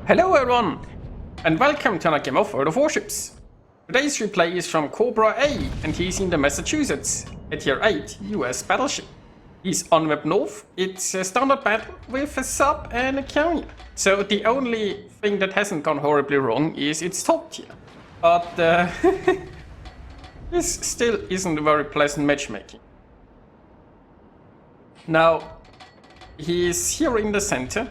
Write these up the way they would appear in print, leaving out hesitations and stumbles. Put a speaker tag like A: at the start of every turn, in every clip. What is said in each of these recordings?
A: Hello everyone, and welcome to another game of World of Warships. Today's replay is from Cobra A, and he's in the Massachusetts, a Tier 8 US battleship. He's on Web North. It's a standard battle with a sub and a carrier. So the only thing that hasn't gone horribly wrong is its top tier. But this still isn't a very pleasant matchmaking. Now, he's here in the center,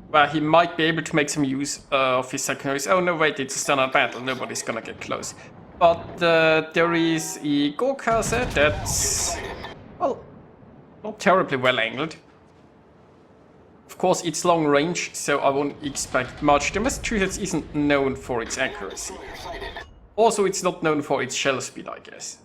A: where he might be able to make some use of his secondaries. Oh no, wait, it's a standard battle, nobody's gonna get close. But there is a Gorkaza that's, well, not terribly well angled. Of course, it's long range, so I won't expect much. The Massachusetts isn't known for its accuracy. Also, it's not known for its shell speed, I guess.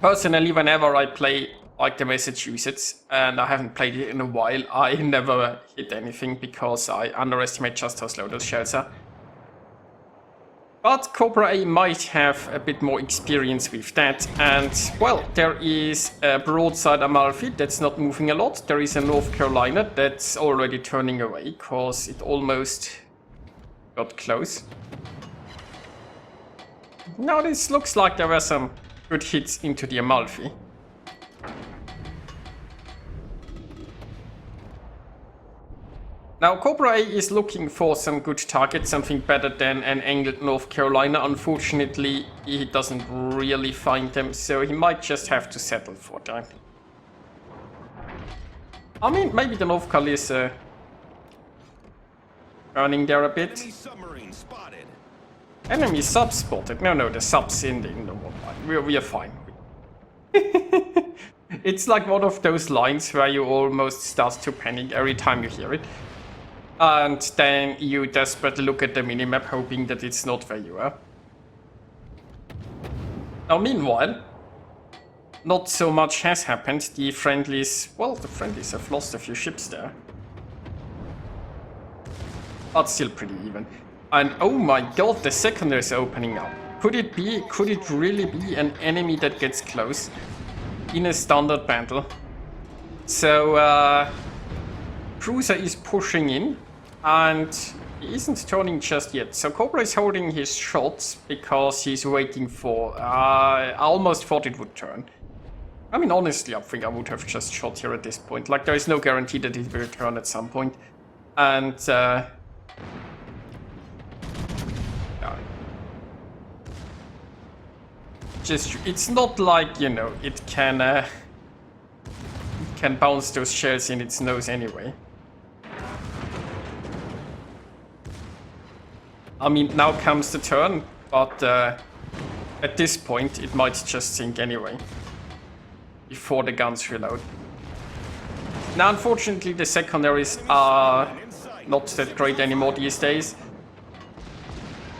A: Personally, whenever I play like the Massachusetts, and I haven't played it in a while, I never hit anything because I underestimate just how slow those shells are. But Cobra A might have a bit more experience with that, and well, there is a Broadside Amalfi that's not moving a lot. There is a North Carolina that's already turning away because it almost got close. Now this looks like there were some good hits into the Amalfi. Now, Cobra A is looking for some good target, something better than an angled North Carolina. Unfortunately, he doesn't really find them, so he might just have to settle for that. I mean, maybe the North Cal is running there a bit. Enemy sub spotted. No, the sub's in the one. We are fine. It's like one of those lines where you almost start to panic every time you hear it. And then you desperately look at the minimap, hoping that it's not where you are. Now, meanwhile, not so much has happened. The friendlies have lost a few ships there. But still pretty even. And oh my god, the secondary is opening up. Could it really be an enemy that gets close in a standard battle? So, Cruiser is pushing in. And he isn't turning just yet. So Cobra is holding his shots because he's waiting for... I almost thought it would turn. I mean, honestly, I think I would have just shot here at this point. Like, there is no guarantee that it will turn at some point. And... yeah. It's not like, you know, it can bounce those shells in its nose anyway. I mean, now comes the turn, but at this point it might just sink anyway, before the guns reload. Now, unfortunately, the secondaries are not that great anymore these days,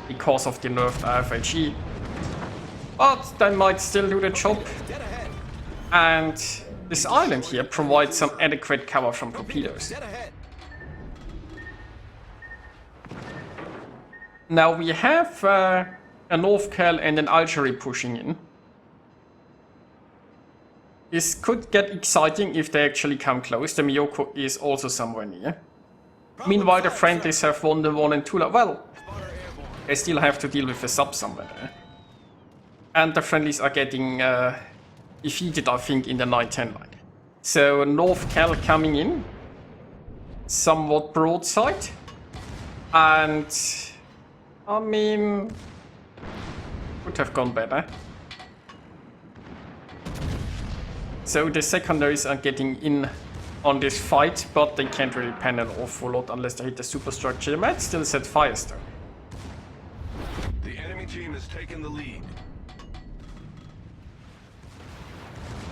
A: because of the nerfed RFIG. But they might still do the job, and this island here provides some adequate cover from torpedoes. Now we have a North Cal and an Algeria pushing in. This could get exciting if they actually come close. The Miyoko is also somewhere near. Meanwhile, the friendlies have won the 1 and 2. Well, they still have to deal with a sub somewhere there. And the friendlies are getting defeated, I think, in the 9-10 line. So North Cal coming in, somewhat broadside, and... I mean, would have gone better. So the secondaries are getting in on this fight, but they can't really pen an awful lot unless they hit the superstructure. They might still set fires though.
B: The enemy team has taken the lead.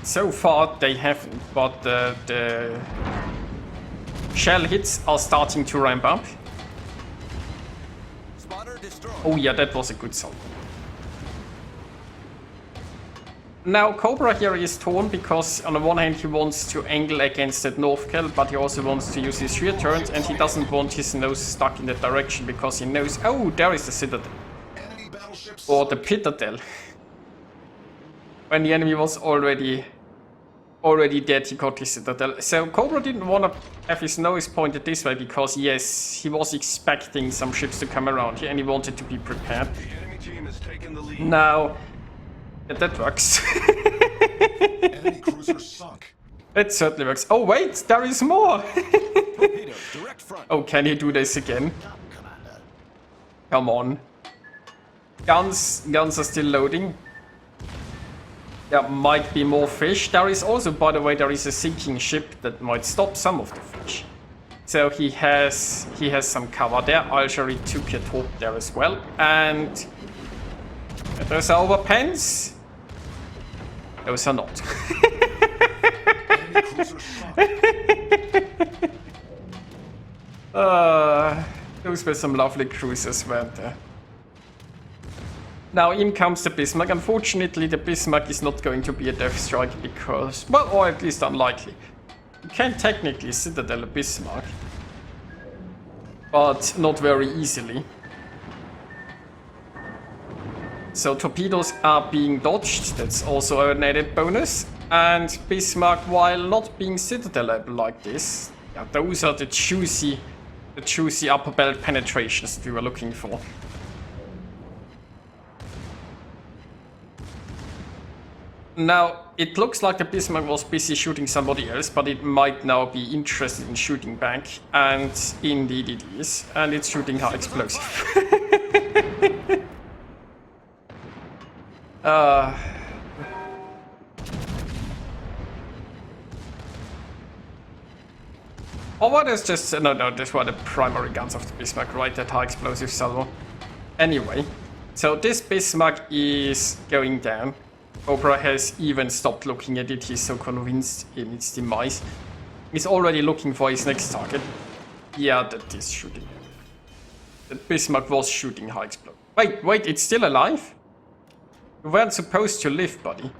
A: So far they haven't, but the shell hits are starting to ramp up. Oh yeah, that was a good song. Now Cobra here is torn because on the one hand he wants to angle against that North Cal, but he also wants to use his rear turns, and he doesn't want his nose stuck in that direction because he knows, oh, there is the citadel. Or the pitadel. When the enemy was already already dead, he got his citadel. So Cobra didn't want to have his nose pointed this way because, yes, he was expecting some ships to come around here and he wanted to be prepared.
B: The enemy team has taken the lead.
A: Now, that works.
B: Enemy cruiser sunk.
A: It certainly works. Oh wait, there is more!
B: Torpedoes, direct front.
A: Oh, can he do this again? Come on. Guns are still loading. There might be more fish. There is also, by the way, there is a sinking ship that might stop some of the fish. So he has some cover there. Algeria took a torp there as well. And those are our pens. Those are not.
B: Enemy cruiser sunk.
A: Those were some lovely cruisers, weren't there? Now in comes the Bismarck. Unfortunately, the Bismarck is not going to be a death strike because, well, or at least unlikely. You can technically citadel a Bismarck, but not very easily. So torpedoes are being dodged. That's also an added bonus. And Bismarck, while not being citadelable like this, yeah, those are the juicy upper belt penetrations that we were looking for. Now, it looks like the Bismarck was busy shooting somebody else, but it might now be interested in shooting back, and indeed it is, and it's shooting high explosive. Or what is just... No, these were the primary guns of the Bismarck, right? That high explosive salvo. Anyway, so this Bismarck is going down. Cobra has even stopped looking at it. He's so convinced in its demise. He's already looking for his next target. Yeah, that is shooting. The Bismarck was shooting high explosive. Wait, it's still alive? You weren't supposed to live, buddy.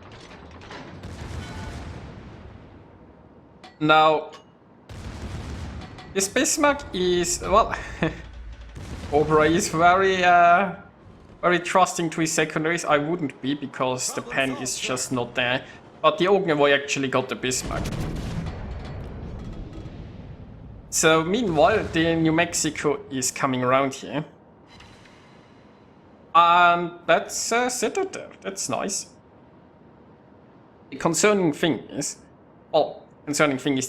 A: Now... this Bismarck is, well, Cobra is very trusting to his secondaries. I wouldn't be, because the pen is just not there. But the Ognavoy actually got the Bismarck. So meanwhile, the New Mexico is coming around here. And that's a citadel. That's nice. The concerning thing is,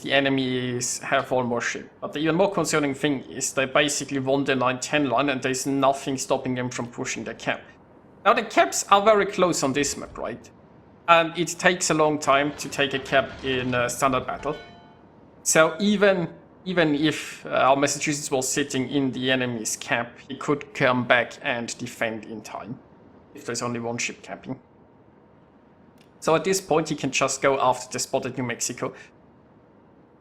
A: the enemies have one more ship. But the even more concerning thing is they basically won the 9-10 line and there's nothing stopping them from pushing their cap. Now the caps are very close on this map, right? And it takes a long time to take a cap in a standard battle. So even if our Massachusetts was sitting in the enemy's cap, he could come back and defend in time. If there's only one ship capping. So at this point he can just go after the spotted New Mexico.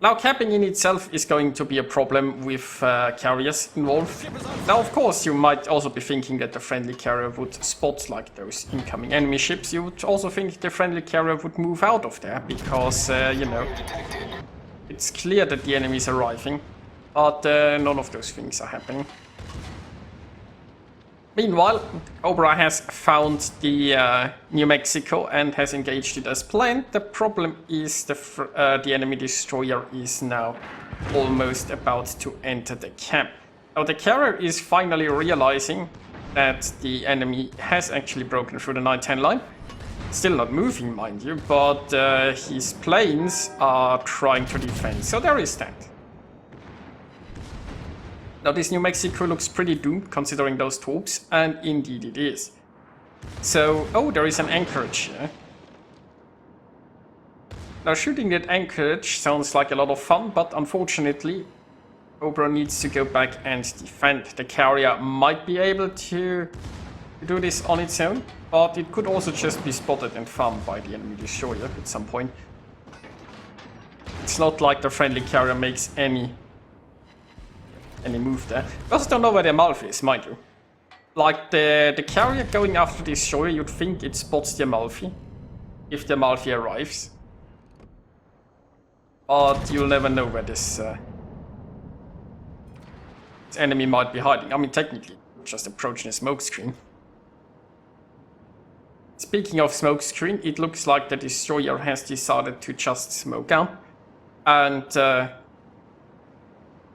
A: Now, capping in itself is going to be a problem with carriers involved. Now, of course, you might also be thinking that the friendly carrier would spot like those incoming enemy ships. You would also think the friendly carrier would move out of there because, you know, it's clear that the enemy is arriving, but none of those things are happening. Meanwhile, Cobra has found the New Mexico and has engaged it as planned. The problem is the enemy destroyer is now almost about to enter the camp. Now the carrier is finally realizing that the enemy has actually broken through the 9-10 line. Still not moving, mind you, but his planes are trying to defend. So there is that. Now this New Mexico looks pretty doomed considering those torps, and indeed it is. So, oh, there is an anchorage here. Now shooting that anchorage sounds like a lot of fun, but unfortunately Cobra needs to go back and defend. The carrier might be able to do this on its own, but it could also just be spotted and farmed by the enemy destroyer at some point. It's not like the friendly carrier makes any move there. I also don't know where the Amalfi is, mind you. Like the carrier going after the destroyer, you'd think it spots the Amalfi if the Amalfi arrives. But you'll never know where this enemy might be hiding. I mean, technically, just approaching a smoke screen. Speaking of smoke screen, it looks like the destroyer has decided to just smoke out and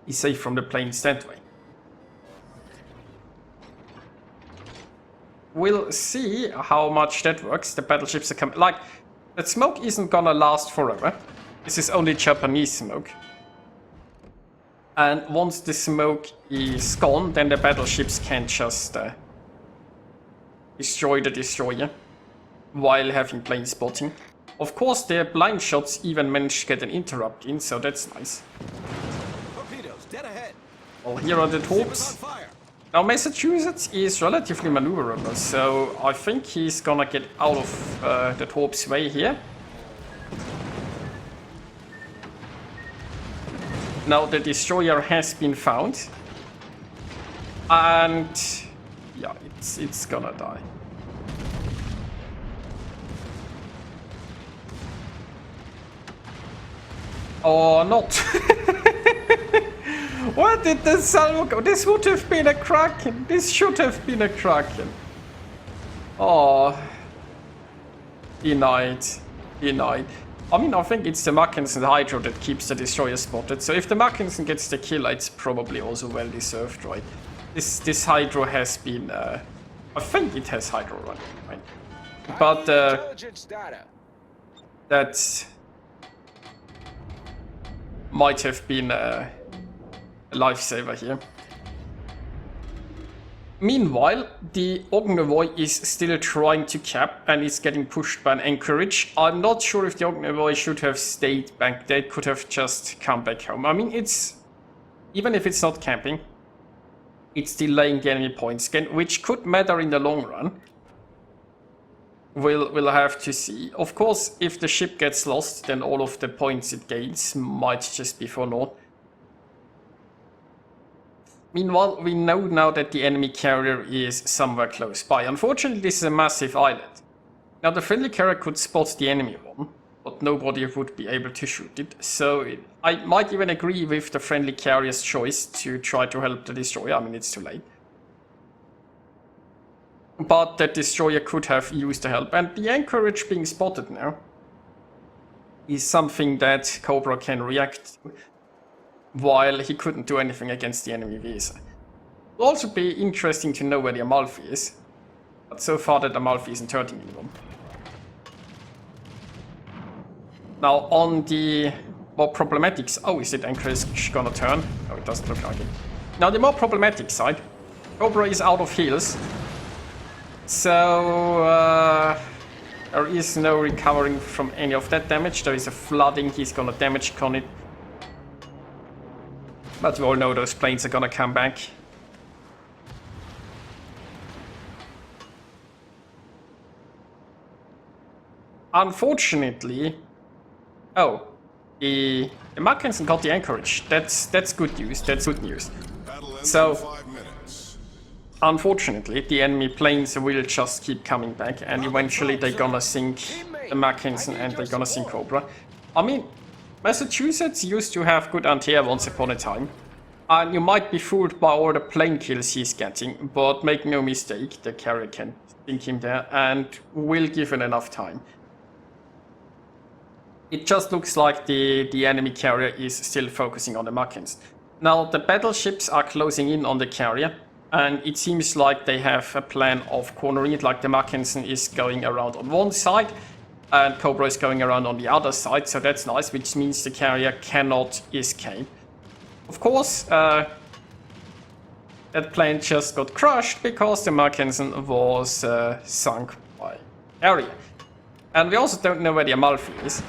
A: is safe from the planes that way. We'll see how much that works. The battleships are coming. Like, that smoke isn't gonna last forever. This is only Japanese smoke. And once the smoke is gone, then the battleships can just destroy the destroyer while having plane spotting. Of course, their blind shots even managed to get an interrupt in, so that's nice.
C: Torpedoes, dead ahead.
A: Well, here are the torps. Now, Massachusetts is relatively maneuverable, so I think he's gonna get out of the torps' way here. Now the destroyer has been found. And yeah, it's gonna die. Or not. Where did the salvo go? This would have been a Kraken. This should have been a Kraken. Oh. Denied. Denied. I mean, I think it's the Mackinson Hydro that keeps the destroyer spotted. So if the Mackinson gets the kill, it's probably also well deserved, right? This Hydro has been... I think it has Hydro running, right? But that might have been a lifesaver here. Meanwhile, the Ognevoy is still trying to cap and is getting pushed by an anchorage. I'm not sure if the Ognevoy should have stayed back there. It could have just come back home. I mean, it's... Even if it's not camping, it's delaying the enemy points again, which could matter in the long run. We'll have to see. Of course, if the ship gets lost, then all of the points it gains might just be for naught. Meanwhile, we know now that the enemy carrier is somewhere close by. Unfortunately, this is a massive island. Now, the friendly carrier could spot the enemy one, but nobody would be able to shoot it. So I might even agree with the friendly carrier's choice to try to help the destroyer. I mean, it's too late. But that destroyer could have used the help. And the anchorage being spotted now is something that Cobra can react to, while he couldn't do anything against the enemy vessel. It'll also be interesting to know where the Amalfi is. But so far that Amalfi isn't hurting anyone. Now on the more problematic... Oh, is it anchorage gonna turn? No, it doesn't look like it. Now the more problematic side. Cobra is out of heals. So there is no recovering from any of that damage. There is a flooding, he's gonna damage con it. But we all know those planes are gonna come back. Unfortunately... Oh, the Mackinson got the anchorage. That's good news, that's good news. So... Unfortunately, the enemy planes will just keep coming back, and eventually they're gonna sink the Mackinson and they're gonna sink Cobra. I mean, Massachusetts used to have good anti-air once upon a time, and you might be fooled by all the plane kills he's getting, but make no mistake, the carrier can sink him there and will give it enough time. It just looks like the enemy carrier is still focusing on the Mackinson. Now, the battleships are closing in on the carrier, and it seems like they have a plan of cornering it, like the Mackinson is going around on one side, and Cobra is going around on the other side, so that's nice, which means the carrier cannot escape. Of course, that plane just got crushed because the Mackinson was sunk by carrier. And we also don't know where the Amalfi is.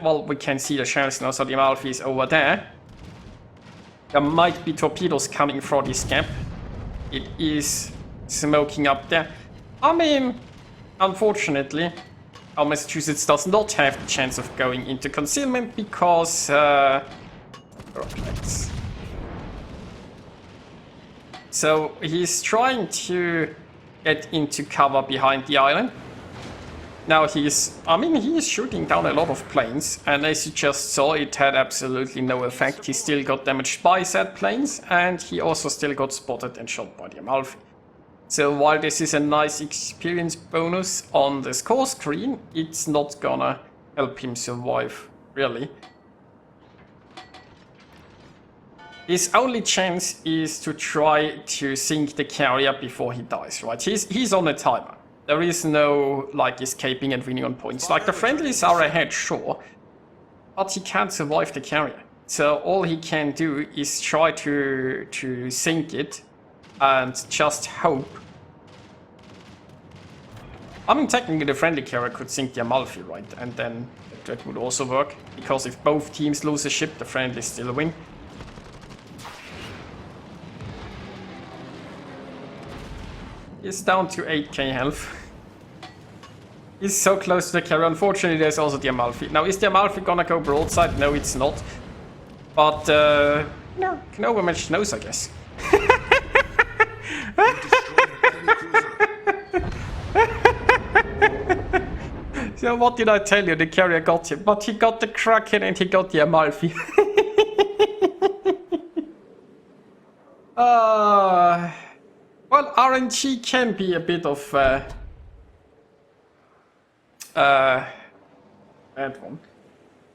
A: Well, we can see the shells now, so the Amalfi is over there. There might be torpedoes coming for this gap. It is smoking up there. I mean, unfortunately, our Massachusetts does not have the chance of going into concealment because... So he's trying to get into cover behind the island. Now he is shooting down a lot of planes, and as you just saw, it had absolutely no effect. He still got damaged by said planes, and he also still got spotted and shot by the Amalfi. So while this is a nice experience bonus on the score screen, it's not gonna help him survive, really. His only chance is to try to sink the carrier before he dies, right? He's on a timer. There is no, like, escaping and winning on points. Like, the friendlies are ahead, sure, but he can't survive the carrier. So all he can do is try to sink it and just hope. I mean, technically the friendly carrier could sink the Amalfi, right? And then that would also work, because if both teams lose a ship, the friendlies still win. He's down to 8k health. He's so close to the carrier. Unfortunately, there's also the Amalfi. Now, is the Amalfi gonna go broadside? No, it's not. But, no, can overmatch knows, I guess. So what did I tell you? The carrier got him. But he got the Kraken and he got the Amalfi. Well, RNG can be a bit of bad one.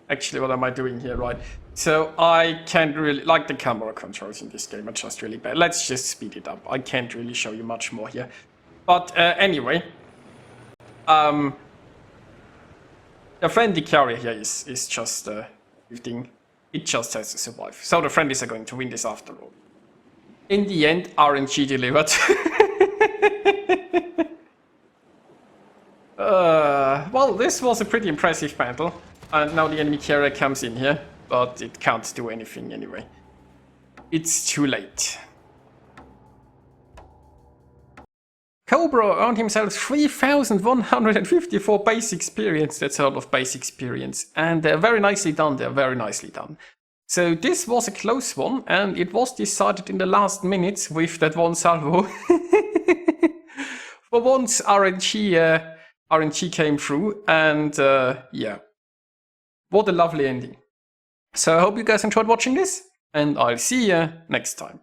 A: Actually, what am I doing here, right? So I can't really, like, the camera controls in this game are just really bad. Let's just speed it up. I can't really show you much more here. But anyway, the friendly carrier here is just everything. It just has to survive. So the friendlies are going to win this after all. In the end, RNG delivered. Well, this was a pretty impressive battle. And now the enemy carrier comes in here, but it can't do anything anyway. It's too late. Cobra earned himself 3,154 base experience. That's a lot of base experience. And they're very nicely done. They're very nicely done. So this was a close one, and it was decided in the last minutes with that one salvo. For once, RNG came through, and yeah. What a lovely ending. So I hope you guys enjoyed watching this, and I'll see you next time.